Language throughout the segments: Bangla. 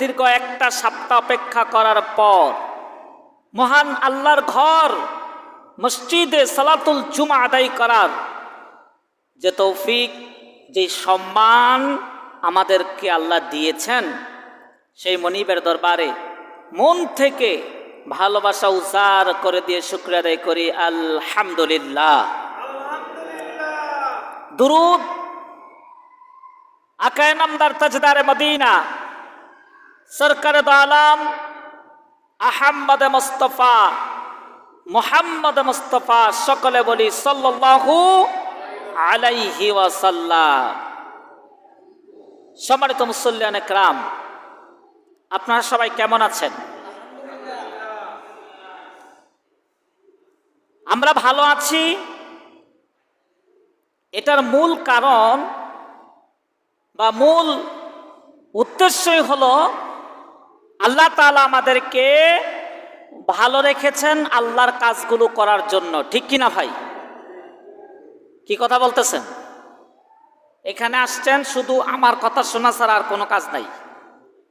দীর্ঘ একটা সপ্তাহ অপেক্ষা করার পর মহান আল্লাহর ঘর মসজিদে সালাতুল জুমা আদায় করার যে তৌফিক, যে সম্মান আমাদেরকে আল্লাহ দিয়েছেন, সেই মনিবের দরবারে মন থেকে ভালোবাসা উজাড় করে দিয়ে শুকরিয়া আদায় করি আলহামদুলিল্লাহ। দুরূদ আকায়ে নামদার তাজদারে মদিনা সরকারে দো আলম আহমদ মুস্তাফা মুহাম্মদ মুস্তাফা, সকলে বলি সাল্লাল্লাহু আলাইহি ওয়াসাল্লাম। সম্মানিত মুসল্লিয়ানে কেরাম, আপনারা সবাই কেমন আছেন? আমরা ভালো আছি। এটার মূল কারণ বা মূল উদ্দেশ্যই হলো আল্লাহ তাআলা আমাদেরকে ভালো রেখেছেন আল্লাহর কাজগুলো করার জন্য, ঠিক কিনা ভাই? কি কথা বলতেছেন? এখানে আসছেন শুধু আমার কথা শোনা ছাড়া আর কোনো কাজ নাই।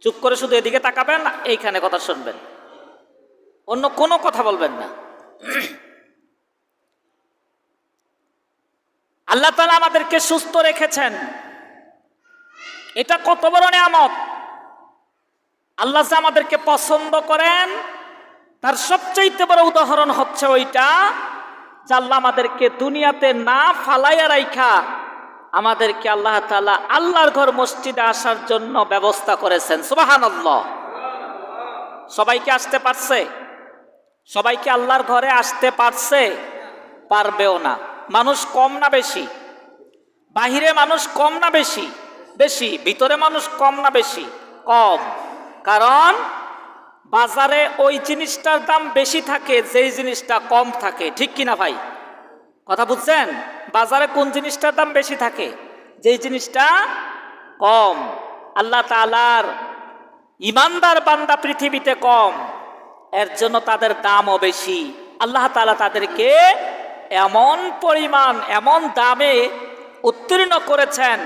চুপ করে শুধু এদিকে তাকাবেন, এইখানে কথা শুনবেন, অন্য কোনো কথা বলবেন না। আল্লাহ তাআলা আমাদেরকে সুস্থ রেখেছেন, এটা কত বড় নিয়ামত। আল্লাহ যে আমাদেরকে পছন্দ করেন তার সবচেয়ে বড় উদাহরণ হচ্ছে ওইটা যে আল্লাহ আমাদেরকে দুনিয়াতে না ফালাইয়া রাইখা আমাদেরকে আল্লাহ তাআলা আল্লাহর ঘর মসজিদে আসার জন্য ব্যবস্থা করেছেন। সুবহানাল্লাহ। সবাইকে আসতে পারছে? সবাইকে আল্লাহর ঘরে আসতে পারছে? পারবেও না। মানুষ কম না বেশি? বাহিরে মানুষ কম না বেশি? বেশি। ভিতরে মানুষ কম না বেশি? কম। কারণ বাজারে ওই জিনিসটার দাম বেশি থাকে যেই জিনিসটা কম থাকে, ঠিক কিনা ভাই? কথা বুঝছেন? বাজারে কোন জিনিসটার দাম বেশি থাকে? যেই জিনিসটা কম। আল্লাহ তাআলার ঈমানদার বান্দা পৃথিবীতে কম, এর জন্য তাদের দামও বেশি। আল্লাহ তাআলা তাদেরকে এমন পরিমাণ, এমন দামে উত্তীর্ণ করেছেন,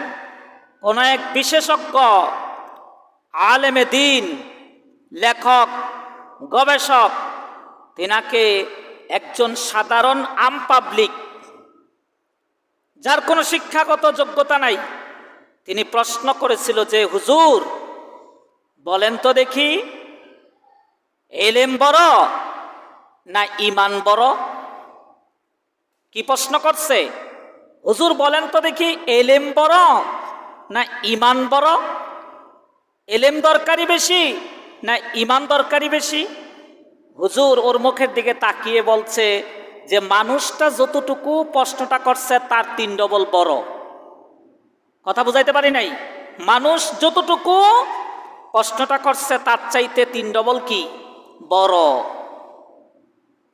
কোন এক বিশেষজ্ঞ আলেমে দ্বীন, লেখক, গবেষক, তিনাকে একজন সাধারণ আম পাবলিক, যার কোনো শিক্ষাগত যোগ্যতা নাই, তিনি প্রশ্ন করেছিল যে হুজুর বলেন তো দেখি, ইলম বড় না ঈমান বড়? কি প্রশ্ন করছে? হুজুর বলেন তো দেখি, ইলম বড় না ঈমান বড়? ইলম দরকারি বেশি না ঈমান দরকারি বেশি? হুজুর ওর মুখের দিকে তাকিয়ে বলছে যে মানুষটা যতটুকু প্রশ্নটা করছে তার 3 ডবল বড়। কথা বুঝাইতে পারি নাই? মানুষ যতটুকু প্রশ্নটা করছে তার চাইতে 3 ডবল কি বড়।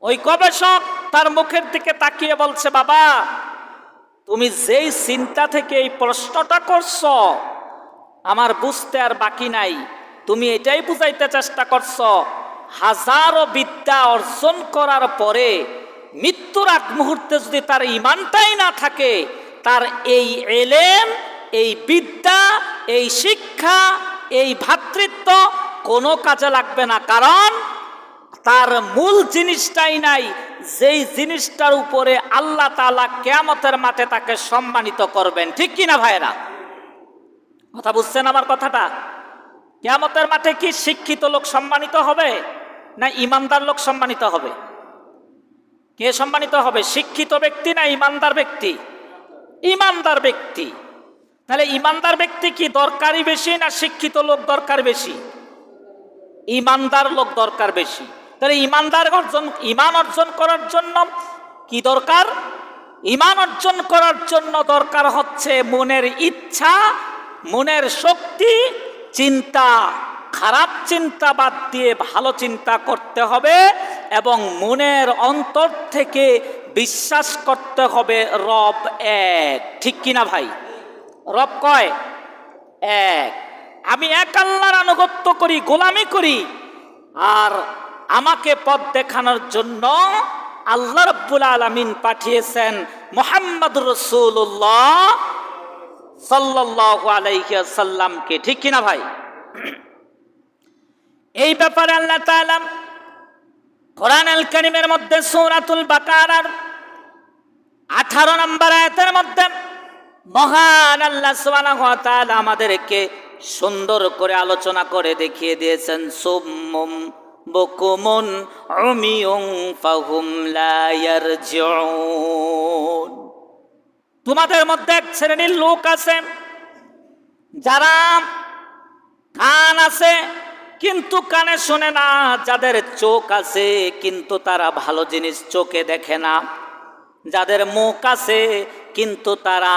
ওই গবেষক তার মুখের দিকে তাকিয়ে বলছে, বাবা তুমি যেই চিন্তা থেকে এই প্রশ্নটা করছো আমার বুঝতে আর বাকি নাই। তুমি এটাই বুঝাইতে চেষ্টা করছো হাজারো বিদ্যা অর্জন করার পরে মৃত্যুর আগ মুহূর্তে যদি তার ঈমানটাই না থাকে, তার এই ইলম, এই বিদ্যা, এই শিক্ষা, এই ভ্রাতৃত্ব কোনো কাজে লাগবে না। কারণ তার মূল জিনিসটাই নাই, যেই জিনিসটার উপরে আল্লাহ তাআলা কিয়ামতের মাঠে তাকে সম্মানিত করবেন, ঠিক কিনা ভাইরা? কথা বুঝছেন আমার কথাটা? কিয়ামতের মাঠে কি শিক্ষিত লোক সম্মানিত হবে না ঈমানদার লোক সম্মানিত হবে? কে সম্মানিত হবে? শিক্ষিত ব্যক্তি না ঈমানদার ব্যক্তি? ঈমানদার ব্যক্তি। তাহলে ঈমানদার ব্যক্তি কি দরকারি বেশি না শিক্ষিত লোক দরকার বেশি? ঈমানদার লোক দরকার বেশি। তাহলে ঈমান অর্জন করার জন্য কি দরকার? ঈমান অর্জন করার জন্য দরকার হচ্ছে মনের ইচ্ছা, মনের শক্তি, চিন্তা। খারাপ চিন্তা বাদ দিয়ে ভালো চিন্তা করতে হবে এবং মনের অন্তর থেকে বিশ্বাস করতে হবে রব এক, ঠিক কিনা ভাই? রব কয়? এক। আমি এক আল্লাহর আনুগত্য করি, গোলামি করি, আর আমাকে পথ দেখানোর জন্য আল্লাহ রাব্বুল আলামিন পাঠিয়েছেন মুহাম্মদুর রাসূলুল্লাহ সাল্লাল্লাহু আলাইহি ওয়াসাল্লামকে, ঠিক কিনা ভাই? এই ব্যাপারে আল্লাহ তাআলা কোরআন আল কারীমের মধ্যে সূরাতুল বাকারার 18 নম্বর আয়াতের মধ্যে মহান আল্লাহ সুবহানাহু ওয়া তাআলা আমাদেরকে সুন্দর করে আলোচনা করে দেখিয়ে দিয়েছেন, সুম্মুম বুকুমুন উমিয়ুন ফাহুম লা ইয়ারজিউন। তোমাদের মধ্যে এক শ্রেণীর লোক আছে যারা কান আছে কিন্তু কানে শোনে না, যাদের চোখ আছে কিন্তু তারা ভালো জিনিস চোখে দেখে না, যাদের মুখ আছে কিন্তু তারা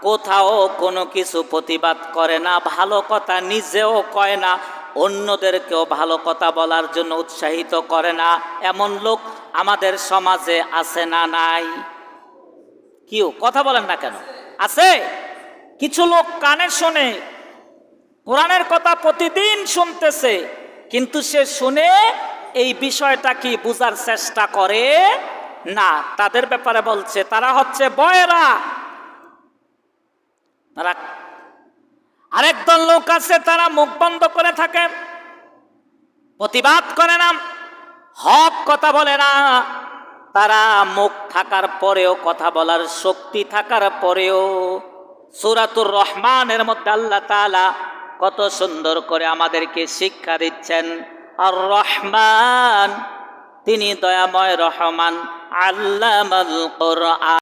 কোথাও কোনো কিছু প্রতিবাদ করে না, ভালো কথা নিজেও কয় না, অন্যদেরকেও ভালো কথা বলার জন্য উৎসাহিত করে না। এমন লোক আমাদের সমাজে আছে না নাই? কিও কথা বলেন না কেন? আছে। কিছু লোক কানে শোনে, কোরআনের কথা প্রতিদিন শুনতেছে, কিন্তু সে শুনে এই বিষয়টা কি বুঝার চেষ্টা করে না। তাদের ব্যাপারে বলছে তারা হচ্ছে বয়রা। আরেকদল লোক আছে তারা মুখ বন্ধ করে থাকে, প্রতিবাদ করে না, হক কথা বলে না। তারা মুখ থাকার পরেও, কথা বলার শক্তি থাকার পরেও, সূরাতুর রহমানের মধ্যে আল্লাহ তাআলা কত সুন্দর করে আমাদেরকে শিক্ষা দিচ্ছেন। আর রহমান, তিনি দয়াময় রহমান। আল্লামাল কোরআন।